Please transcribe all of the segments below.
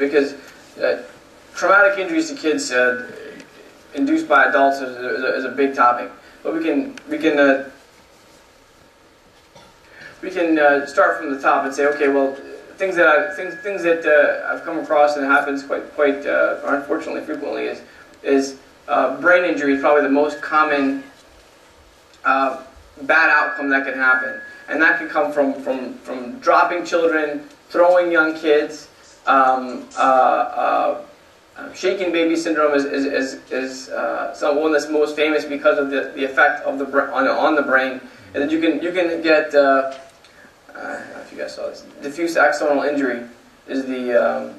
because traumatic injuries to kids induced by adults is a big topic. But we can start from the top and say, okay, well, things that I've come across and it happens quite unfortunately frequently is brain injury is probably the most common bad outcome that can happen, and that can come from dropping children, throwing young kids. Shaken baby syndrome is one that's most famous because of the effect of on the brain, and that you can get. I don't know if you guys saw this. Diffuse axonal injury is the.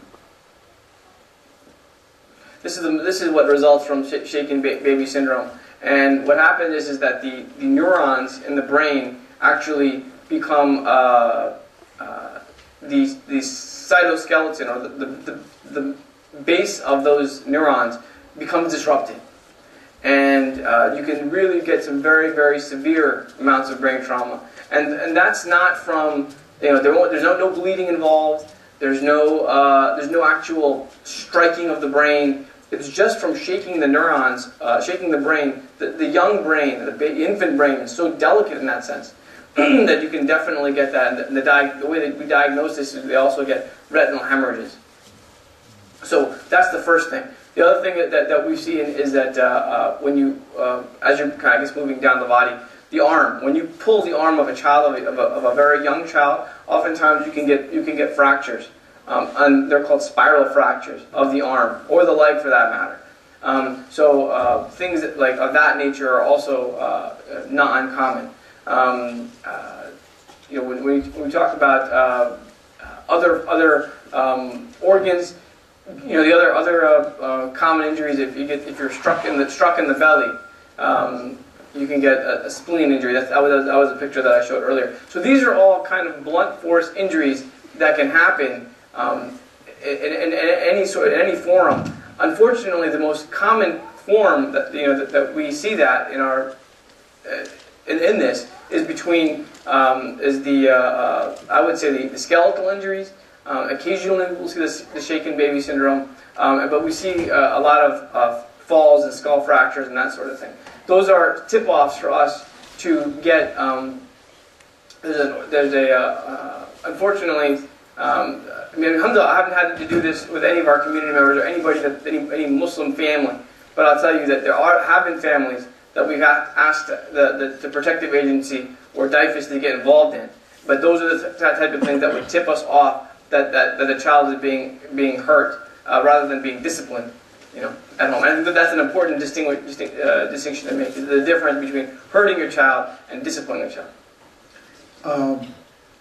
This is what results from shaken baby syndrome, and what happens is that the neurons in the brain actually become the cytoskeleton, or the base of those neurons becomes disrupted, and you can really get some very, very severe amounts of brain trauma, and that's not from, there's no bleeding involved, there's no actual striking of the brain. It's just from shaking the neurons, shaking the brain. The young brain, the infant brain, is so delicate in that sense that you can definitely get that. And the way that we diagnose this is they also get retinal hemorrhages. So that's the first thing. The other thing that we've seen is that when you, as you're kind of moving down the body, the arm, when you pull the arm of a child, of a very young child, oftentimes you can get fractures, and they're called spiral fractures of the arm or the leg for that matter. So things of that nature are also not uncommon. When we talk about other organs. The other common injuries, if you're struck in the belly, you can get a spleen injury. That was a picture that I showed earlier. So these are all kind of blunt force injuries that can happen in any forum. Unfortunately, the most common form that we see that in this is between I would say the skeletal injuries. Occasionally we'll see the shaken baby syndrome, but we see a lot of falls and skull fractures and that sort of thing. Those are tip-offs for us to get. Unfortunately, alhamdulillah, I haven't had to do this with any of our community members or any Muslim family, but I'll tell you that have been families that we've asked the protective agency or DIFAS to get involved in. But those are the type of things that would tip us off that the child is being hurt rather than being disciplined, at home. And that's an important distinction to make. The difference between hurting your child and disciplining your child.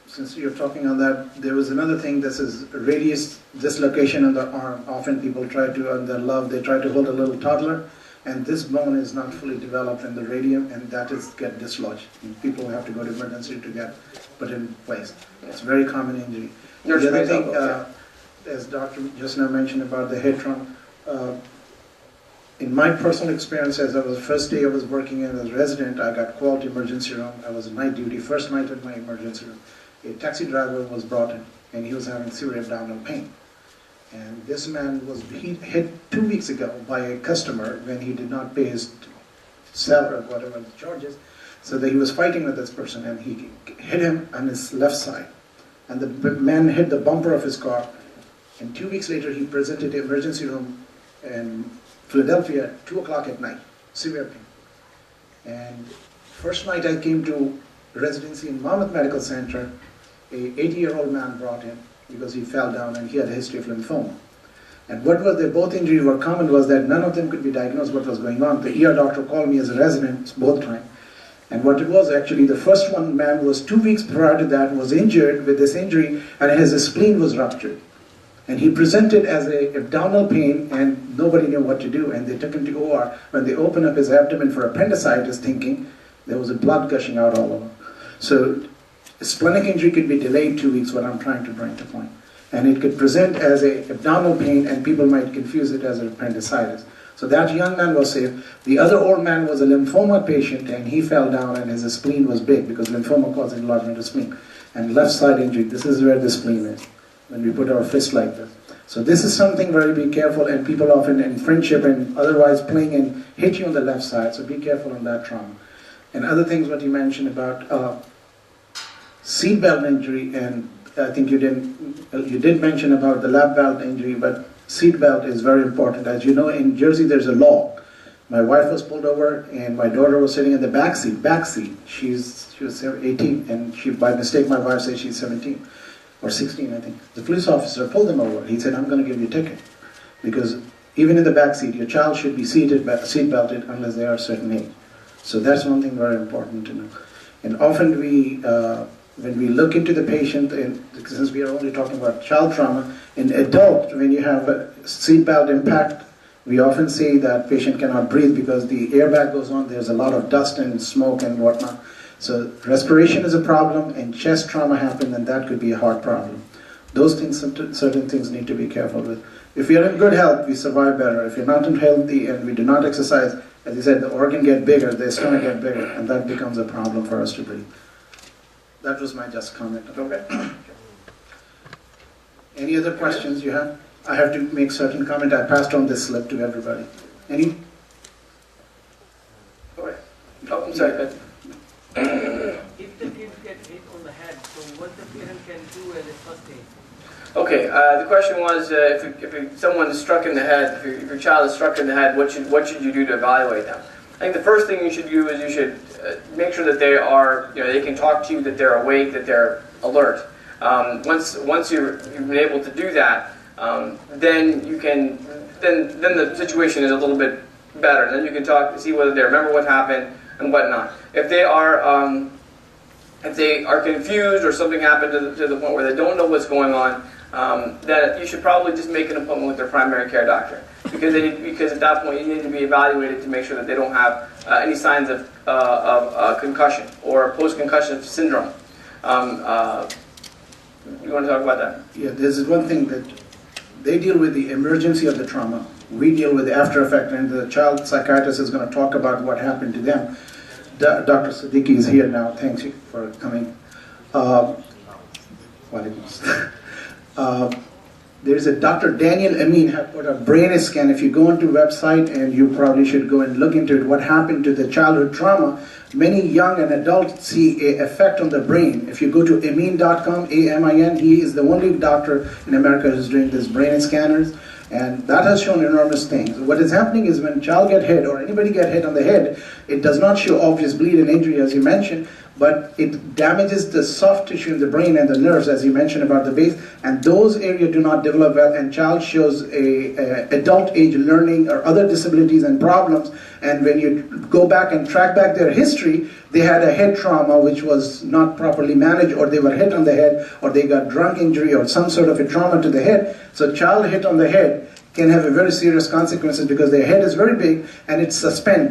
Since you're talking on that, there was another thing. This is radius dislocation on the arm. Often people try to, on their love, they try to hold a little toddler, and this bone is not fully developed in the radium, and that is get dislodged. And people have to go to emergency to get put in place. It's a very common injury. The other thing, as Dr. just now mentioned about the head trauma, in my personal experience, as I was first day I was working as a resident, I got called to emergency room. I was on night duty, first night in my emergency room. A taxi driver was brought in, and he was having severe abdominal pain. And this man was hit 2 weeks ago by a customer when he did not pay his salary or whatever the charges. So that he was fighting with this person, and he hit him on his left side. And the man hit the bumper of his car. And 2 weeks later, he presented an emergency room in Philadelphia at 2 o'clock at night, severe pain. And first night I came to residency in Monmouth Medical Center, a 80-year-old man brought in because he fell down and he had a history of lymphoma. And what was both injuries were common was that none of them could be diagnosed what was going on. The ER doctor called me as a resident both times. And what it was actually, the first one man was 2 weeks prior to that, was injured with this injury, and his spleen was ruptured. And he presented as an abdominal pain, and nobody knew what to do. And they took him to OR. When they opened up his abdomen for appendicitis, thinking there was a blood gushing out all over. So a splenic injury could be delayed 2 weeks, what I'm trying to bring to point. And it could present as an abdominal pain, and people might confuse it as an appendicitis. So that young man was saved. The other old man was a lymphoma patient, and he fell down, and his spleen was big because lymphoma causes enlargement of spleen. And left side injury, this is where the spleen is, when we put our fist like this. So this is something very be careful, and people often in friendship and otherwise playing and hit you on the left side, so be careful on that trauma. And other things what you mentioned about seatbelt injury, and I think you did mention about the lap belt injury, but seatbelt is very important. As you know, in Jersey there's a law. My wife was pulled over and my daughter was sitting in the back seat. She was 18 and she, by mistake, my wife said she's 17 or 16, I think. The police officer pulled them over. He said, I'm going to give you a ticket. Because even in the back seat, your child should be seatbelted unless they are a certain age. So that's one thing very important to know. And often when we look into the patient, and since we are only talking about child trauma, in adult, when you have a seatbelt impact, we often see that patient cannot breathe because the airbag goes on, there's a lot of dust and smoke and whatnot. So respiration is a problem, and chest trauma happens, and that could be a heart problem. Those things, certain things need to be careful with. If you're in good health, we survive better. If you're not healthy and we do not exercise, as you said, the organ get bigger, the stomach get bigger, and that becomes a problem for us to breathe. That was my just comment. Okay. Any other questions you have? I have to make certain comment. I passed on this slip to everybody. Any? Okay. Oh, I'm sorry. If the kids get hit on the head, so what the parent can do as a first aid? Okay. The question was, if someone is struck in the head, if your child is struck in the head, what should you do to evaluate them? I think the first thing you should do is you should make sure that they are, they can talk to you, that they're awake, that they're alert. Once you've been able to do that, then you can, then the situation is a little bit better. Then you can talk, see whether they remember what happened and whatnot. If they are confused or something happened to the point where they don't know what's going on, then you should probably just make an appointment with their primary care doctor, because at that point you need to be evaluated to make sure that they don't have any signs of concussion or post-concussion syndrome. You want to talk about that? Yeah, there's one thing that they deal with the emergency of the trauma. We deal with the after effect, and the child psychiatrist is going to talk about what happened to them. Dr. Siddiqui is here now. Thanks you for coming. There's a Dr. Daniel Amin have put a brain scan. If you go into website, and you probably should go and look into it, what happened to the childhood trauma. Many young and adults see an effect on the brain. If you go to amin.com, A-M-I-N, he is the only doctor in America who's doing this brain scanners, and that has shown enormous things. What is happening is when a child get hit, or anybody get hit on the head, it does not show obvious bleed and injury as you mentioned, but it damages the soft tissue in the brain and the nerves, as you mentioned about the base, and those areas do not develop well, and child shows a adult age learning or other disabilities and problems. And when you go back and track back their history, they had a head trauma which was not properly managed, or they were hit on the head, or they got drunk injury or some sort of a trauma to the head. So child hit on the head can have a very serious consequences, because their head is very big and it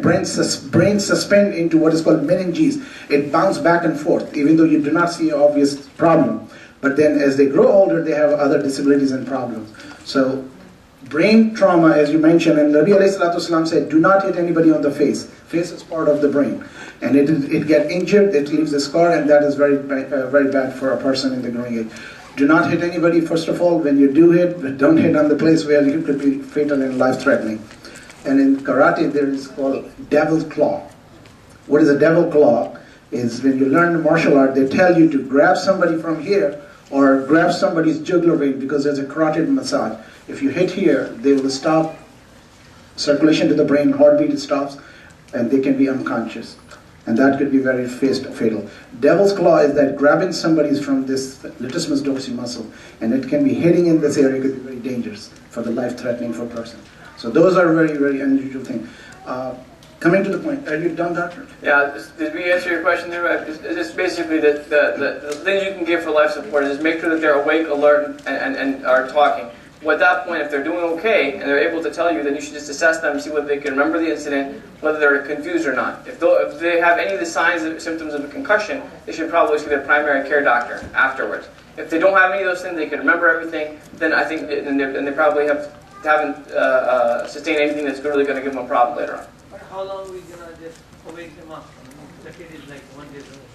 brain suspend into what is called meninges. It bounces back and forth, even though you do not see an obvious problem. But then as they grow older, they have other disabilities and problems. So brain trauma, as you mentioned, and Nabi alayhi salatu wasalam said, do not hit anybody on the face. Face is part of the brain. And it get injured, it leaves a scar, and that is very bad for a person in the growing age. Do not hit anybody, first of all. When you do hit, don't hit on the place where you could be fatal and life-threatening. And in karate, there is called devil's claw. What is a devil claw? Is when you learn the martial art, they tell you to grab somebody from here or grab somebody's jugular vein, because there's a carotid massage. If you hit here, they will stop circulation to the brain, heartbeat stops, and they can be unconscious. And that could be very fatal. Devil's claw is that grabbing somebody's from this latissimus dorsi muscle, and it can be hitting in this area, could be very dangerous for the life-threatening for a person. So those are very, very unusual things. Coming to the point, are you done, doctor? Yeah, did we answer your question there? It's just basically that the things you can give for life support is just make sure that they're awake, alert, and are talking. Well, at that point, if they're doing okay and they're able to tell you, then you should just assess them, see whether they can remember the incident, whether they're confused or not. If they have any of the signs and symptoms of a concussion, they should probably see their primary care doctor afterwards. If they don't have any of those things, they can remember everything, then I think they probably haven't sustained anything that's really going to give them a problem later on. But how long are we going to just wake them up? The kid is like 1 day old.